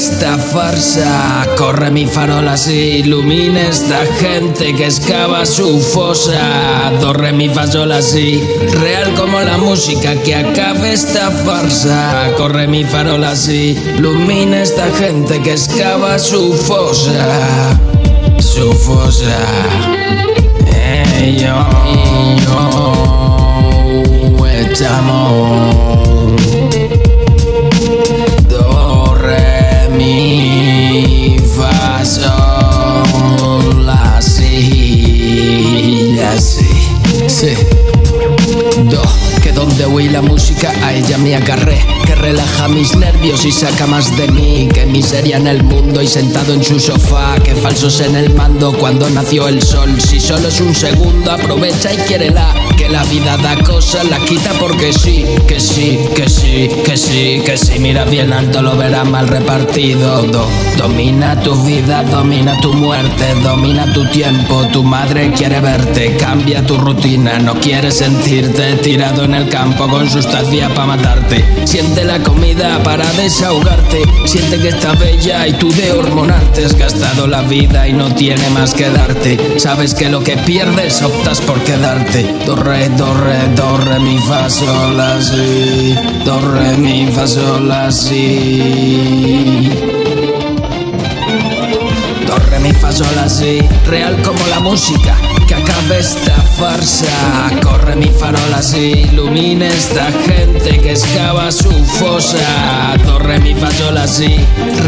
esta farsa. Corre mi farola si ilumina esta gente que excava su fosa. Do, re, mi, fa, sol, la, si. Real como la música, que acabe esta farsa. Corre mi farola si ilumina esta gente que excava su fosa. Su fosa. Yo estamos. Do, re, mi, fa, sol, la, si. Así, sí. Do, que donde oí la música a ella me agarré, que relaja mis nervios y saca más de mí que miseria en el mundo y sentado en su sofá, que falsos en el mando cuando nació el sol. Si solo es un segundo, aprovecha y quiérela, que la vida da cosas, la quita porque sí, que sí, que sí, que sí, que sí. Mira bien alto, lo verás mal repartido. Domina tu vida, domina tu muerte, domina tu tiempo, tu madre quiere verte. Cambia tu rutina, no quieres sentirte tirado en el campo con sustancia para matarte. Siente la comida para desahogarte, siente que está bella y tú de hormonarte. Has gastado la vida y no tiene más que darte. Sabes que lo que pierdes optas por quedarte. Do, re, mi, fa, sol, la, si. Do, re, mi, fa, sol, la, si. Do, re, mi, fa, sol, la, si. Real como la música, que acabe esta farsa. Corre mi farola si ilumina esta gente que excava su fosa. Do, re, mi, fa, sol, la, si.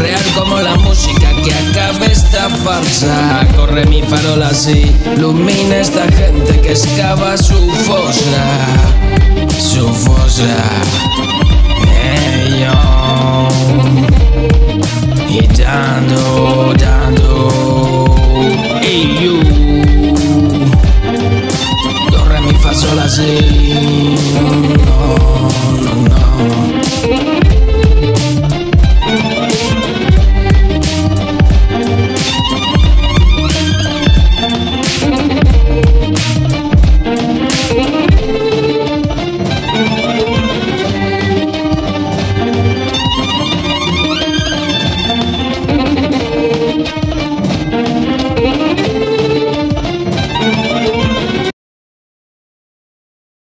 Real como la música, que acabe esta farsa. Corre mi farola si ilumina esta gente que excava su fosa. Su fosa. Yo. Y dando. Hey, you. Do, re, mi, fa, sol, la, si.